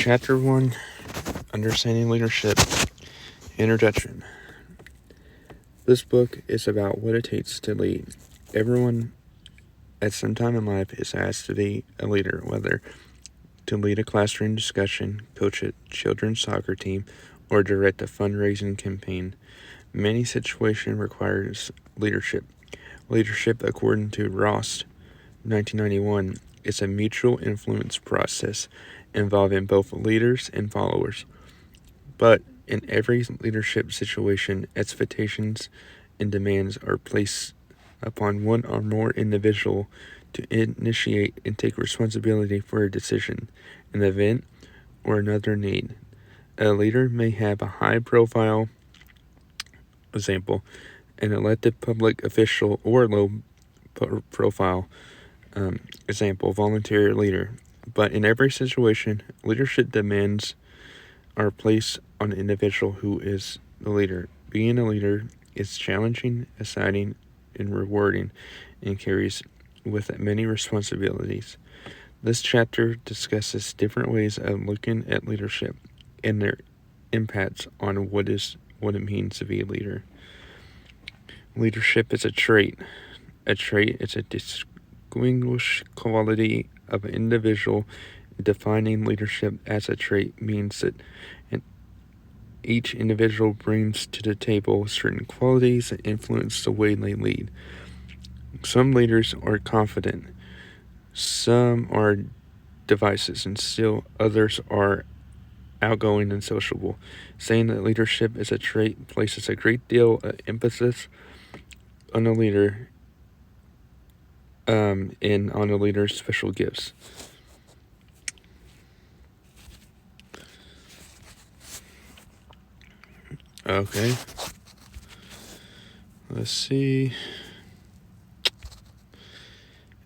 Chapter 1, Understanding Leadership, Introduction. This book is about what it takes to lead. Everyone at some time in life is asked to be a leader, whether to lead a classroom discussion, coach a children's soccer team, or direct a fundraising campaign. Many situations requires leadership. Leadership, according to Ross, 1991, is a mutual influence process involving both leaders and followers. But in every leadership situation, expectations and demands are placed upon one or more individual to initiate and take responsibility for a decision, an event, or another need. A leader may have a high-profile, example, an elected public official, or low-profile, example, volunteer leader. But in every situation, leadership demands are placed on the individual who is the leader. Being a leader is challenging, exciting, and rewarding, and carries with it many responsibilities. This chapter discusses different ways of looking at leadership and their impacts on what it means to be a leader. Leadership is a trait. A trait is a distinguished quality of an individual. Defining leadership as a trait means that each individual brings to the table certain qualities that influence the way they lead. Some leaders are confident, some are divisive, and still others are outgoing and sociable. Saying that leadership is a trait places a great deal of emphasis on the leader and on the leader's special gifts. Okay. Let's see.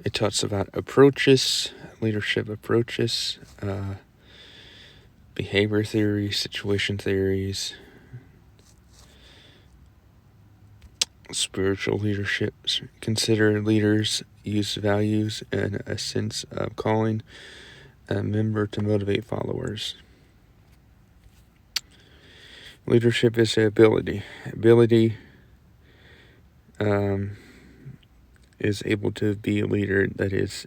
It talks about approaches, leadership approaches, behavior theories, situation theories, spiritual leadership. Consider leaders use values and a sense of calling a member to motivate followers. Leadership is an ability. Ability is able to be a leader that has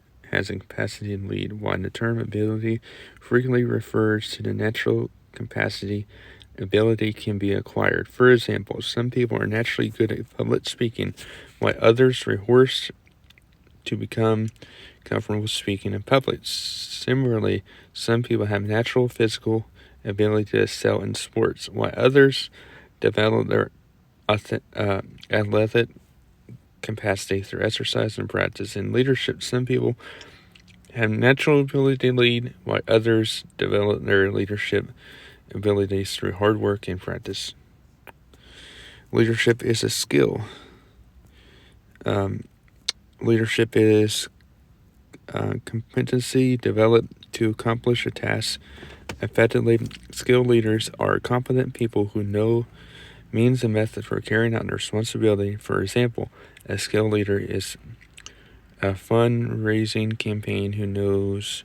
a capacity to lead, while the term ability frequently refers to the natural capacity ability can be acquired. For example, some people are naturally good at public speaking, while others rehearse to become comfortable speaking in public. Similarly, some people have natural physical ability to excel in sports, while others develop their athletic capacity through exercise and practice. In leadership, some people have natural ability to lead, while others develop their leadership abilities through hard work and practice. Leadership is a skill. Leadership is competency developed to accomplish a task effectively. Skilled leaders are competent people who know means and methods for carrying out their responsibility. For example, a skilled leader is a fundraising campaign who knows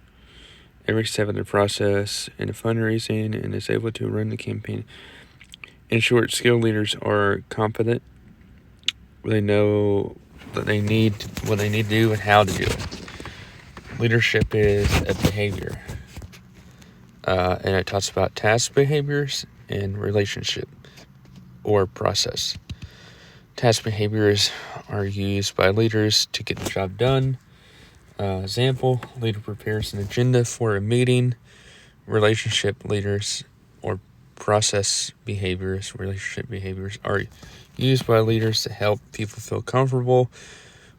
every step of the process in fundraising and is able to run the campaign. In short, skilled leaders are competent. They know that what they need to do and how to do it. Leadership is a behavior. And it talks about task behaviors and relationship or process. Task behaviors are used by leaders to get the job done. Example, leader prepares an agenda for a meeting. Relationship leaders or process behaviors, relationship behaviors are used by leaders to help people feel comfortable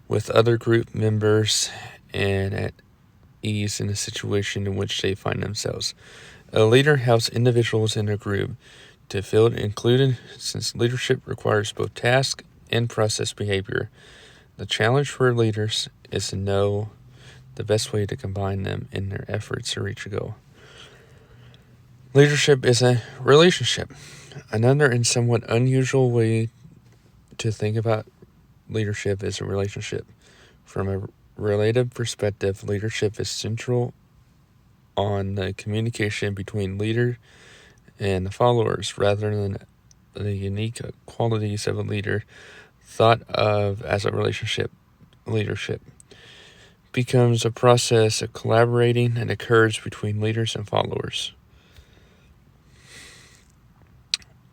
with other group members and at ease in the situation in which they find themselves. A leader helps individuals in a group to feel included, since leadership requires both task and process behavior. The challenge for leaders is to know the best way to combine them in their efforts to reach a goal. Leadership is a relationship. Another and somewhat unusual way to think about leadership is a relationship. From a relative perspective, leadership is central on the communication between leader and the followers rather than the unique qualities of a leader thought of as a relationship. Leadership becomes a process of collaborating and occurs between leaders and followers.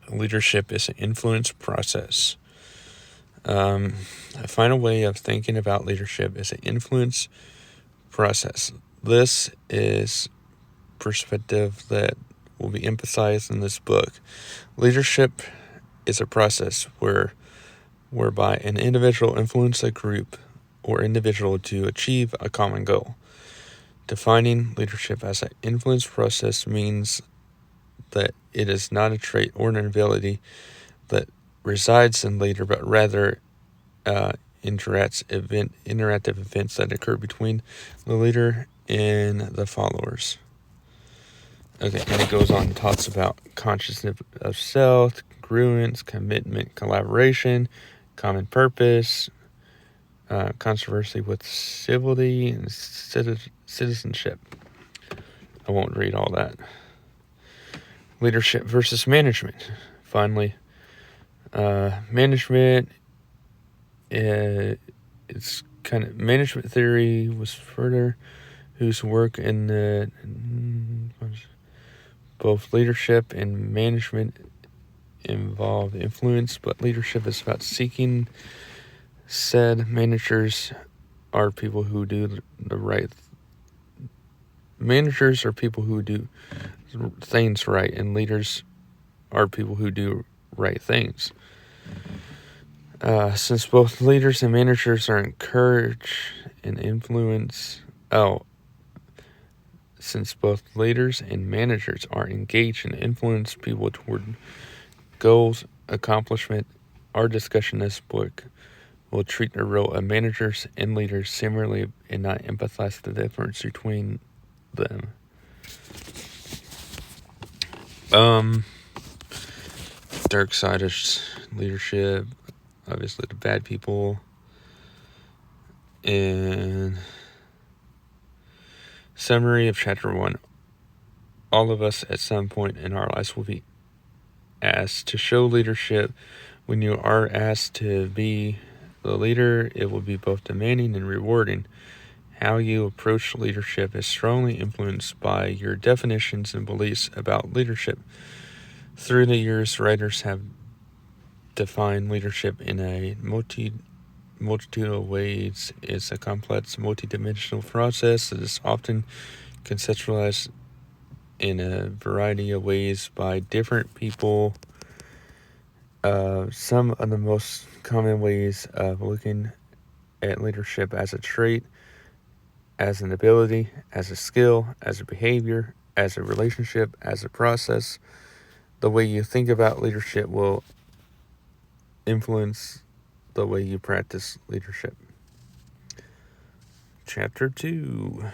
Leadership is an influence process. A final way of thinking about leadership is an influence process. This is perspective that will be emphasized in this book. Leadership is a process whereby an individual influences a group or individual to achieve a common goal. Defining leadership as an influence process means that it is not a trait or an ability that resides in leader, but rather interactive events that occur between the leader and the followers. Okay, and it goes on and talks about consciousness of self, congruence, commitment, collaboration, common purpose, controversy with civility, and citizenship. I won't read all that. Leadership versus management. Finally, management, it's kind of management theory was further whose work in the both leadership and management involve influence, but leadership is about seeking. Said managers are people who do the right. Managers are people who do things right, and leaders are people who do right things. Since both leaders and managers are encouraged and influence. Since both leaders and managers are engaged and influence people toward goals, accomplishment, our discussion in this book will treat the role of managers and leaders similarly and not emphasize the difference between them. Dark side of leadership, obviously the bad people, and summary of chapter 1. All of us at some point in our lives will be asked to show leadership. When you are asked to be the leader, it will be both demanding and rewarding. How you approach leadership is strongly influenced by your definitions and beliefs about leadership. Through the years, writers have defined leadership in a multitude of ways. It's a complex, multidimensional process that is often conceptualized in a variety of ways by different people. Some of the most common ways of looking at leadership as a trait, as an ability, as a skill, as a behavior, as a relationship, as a process. The way you think about leadership will influence the way you practice leadership. Chapter 2.